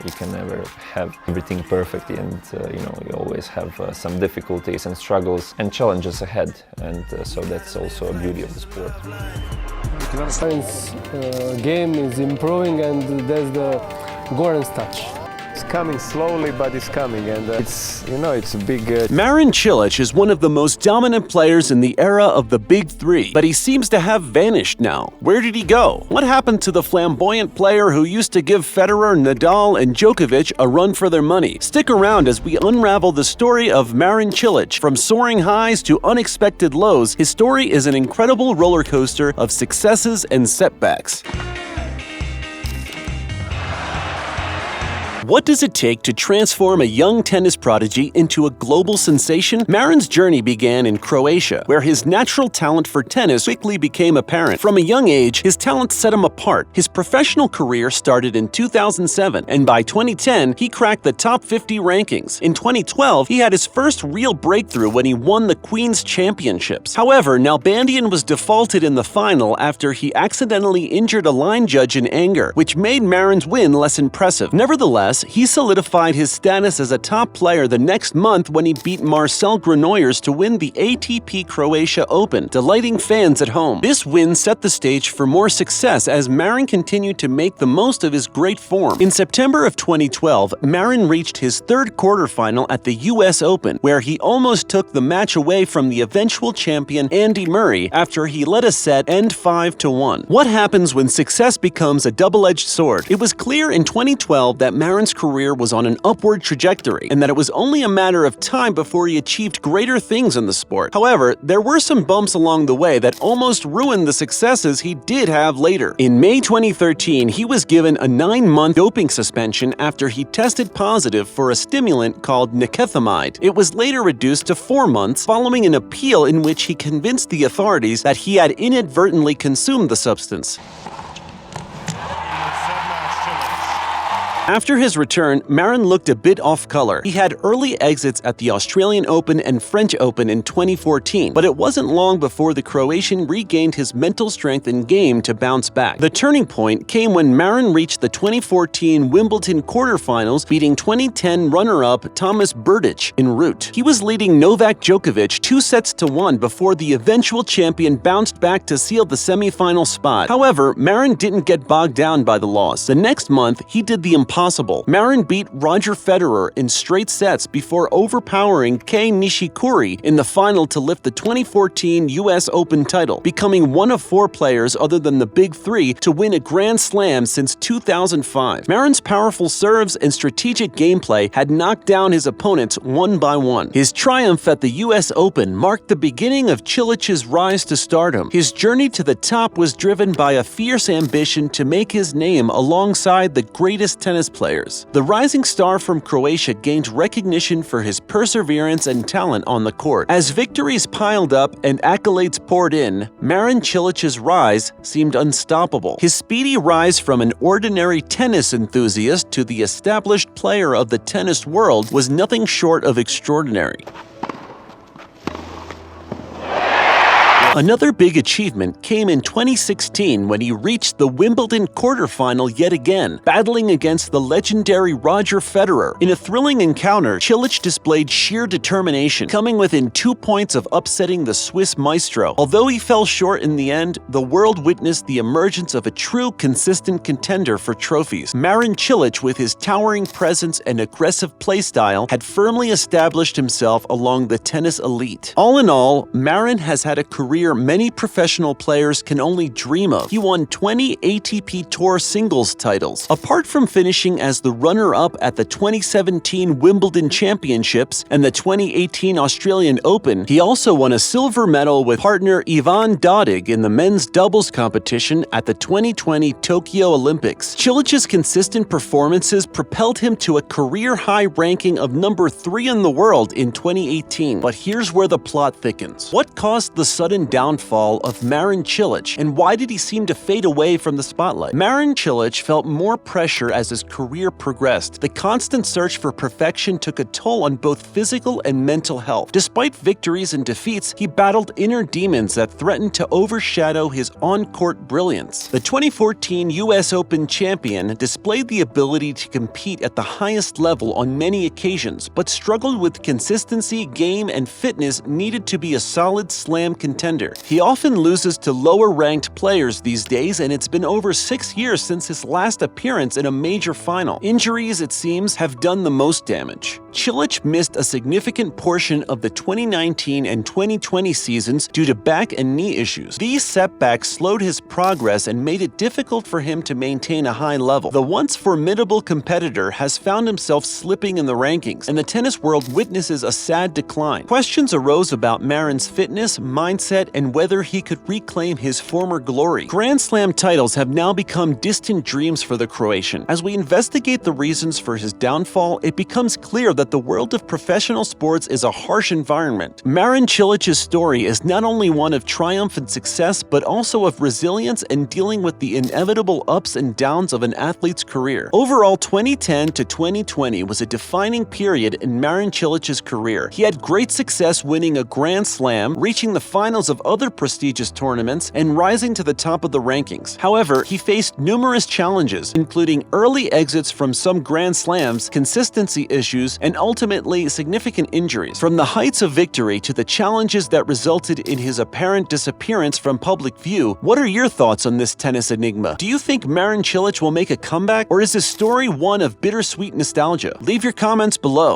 You can never have everything perfect, and you always have some difficulties and struggles and challenges ahead, and so that's also a beauty of the sport. Marin's game is improving, and there's the Goran's touch. It's coming slowly, but it's coming, and it's a big... Marin Cilic is one of the most dominant players in the era of the Big Three, but he seems to have vanished now. Where did he go? What happened to the flamboyant player who used to give Federer, Nadal, and Djokovic a run for their money? Stick around as we unravel the story of Marin Cilic. From soaring highs to unexpected lows, his story is an incredible roller coaster of successes and setbacks. What does it take to transform a young tennis prodigy into a global sensation? Marin's journey began in Croatia, where his natural talent for tennis quickly became apparent. From a young age, his talent set him apart. His professional career started in 2007, and by 2010, he cracked the top 50 rankings. In 2012, he had his first real breakthrough when he won the Queen's Championships. However, Nalbandian was defaulted in the final after he accidentally injured a line judge in anger, which made Marin's win less impressive. Nevertheless, he solidified his status as a top player the next month when he beat Marcel Granollers to win the ATP Croatia Open, delighting fans at home. This win set the stage for more success as Marin continued to make the most of his great form. In September of 2012, Marin reached his third quarterfinal at the US Open, where he almost took the match away from the eventual champion Andy Murray after he let a set end 5-1. What happens when success becomes a double-edged sword? It was clear in 2012 that Marin's career was on an upward trajectory, and that it was only a matter of time before he achieved greater things in the sport. However, there were some bumps along the way that almost ruined the successes he did have later. In May 2013, he was given a 9-month doping suspension after he tested positive for a stimulant called nicotinamide. It was later reduced to 4 months following an appeal in which he convinced the authorities that he had inadvertently consumed the substance. After his return, Marin looked a bit off color. He had early exits at the Australian Open and French Open in 2014, but it wasn't long before the Croatian regained his mental strength and game to bounce back. The turning point came when Marin reached the 2014 Wimbledon quarterfinals, beating 2010 runner-up Thomas Berdych en route. He was leading Novak Djokovic 2-1 before the eventual champion bounced back to seal the semi-final spot. However, Marin didn't get bogged down by the loss. The next month, he did the impossible. Marin beat Roger Federer in straight sets before overpowering Kei Nishikori in the final to lift the 2014 US Open title, becoming one of 4 players other than the Big Three to win a Grand Slam since 2005. Marin's powerful serves and strategic gameplay had knocked down his opponents one by one. His triumph at the US Open marked the beginning of Cilic's rise to stardom. His journey to the top was driven by a fierce ambition to make his name alongside the greatest tennis players. The rising star from Croatia gained recognition for his perseverance and talent on the court. As victories piled up and accolades poured in, Marin Cilic's rise seemed unstoppable. His speedy rise from an ordinary tennis enthusiast to the established player of the tennis world was nothing short of extraordinary. Another big achievement came in 2016 when he reached the Wimbledon quarterfinal yet again, battling against the legendary Roger Federer. In a thrilling encounter, Cilic displayed sheer determination, coming within 2 points of upsetting the Swiss maestro. Although he fell short in the end, the world witnessed the emergence of a true, consistent contender for trophies. Marin Cilic, with his towering presence and aggressive play style, had firmly established himself along the tennis elite. All in all, Marin has had a career many professional players can only dream of. He won 20 ATP Tour singles titles. Apart from finishing as the runner-up at the 2017 Wimbledon Championships and the 2018 Australian Open, he also won a silver medal with partner Ivan Dodig in the men's doubles competition at the 2020 Tokyo Olympics. Cilic's consistent performances propelled him to a career-high ranking of number 3 in the world in 2018. But here's where the plot thickens. What caused the sudden downfall of Marin Cilic, and why did he seem to fade away from the spotlight? Marin Cilic felt more pressure as his career progressed. The constant search for perfection took a toll on both physical and mental health. Despite victories and defeats, he battled inner demons that threatened to overshadow his on-court brilliance. The 2014 US Open champion displayed the ability to compete at the highest level on many occasions, but struggled with consistency, game, and fitness needed to be a solid slam contender. He often loses to lower-ranked players these days, and it's been over 6 years since his last appearance in a major final. Injuries, it seems, have done the most damage. Cilic missed a significant portion of the 2019 and 2020 seasons due to back and knee issues. These setbacks slowed his progress and made it difficult for him to maintain a high level. The once formidable competitor has found himself slipping in the rankings, and the tennis world witnesses a sad decline. Questions arose about Marin's fitness, mindset, and whether he could reclaim his former glory. Grand Slam titles have now become distant dreams for the Croatian. As we investigate the reasons for his downfall, it becomes clear that the world of professional sports is a harsh environment. Marin Cilic's story is not only one of triumph and success, but also of resilience and dealing with the inevitable ups and downs of an athlete's career. Overall, 2010 to 2020 was a defining period in Marin Cilic's career. He had great success winning a Grand Slam, reaching the finals of other prestigious tournaments, and rising to the top of the rankings. However, he faced numerous challenges, including early exits from some Grand Slams, consistency issues, and ultimately significant injuries. From the heights of victory to the challenges that resulted in his apparent disappearance from public view, what are your thoughts on this tennis enigma? Do you think Marin Cilic will make a comeback, or is his story one of bittersweet nostalgia? Leave your comments below.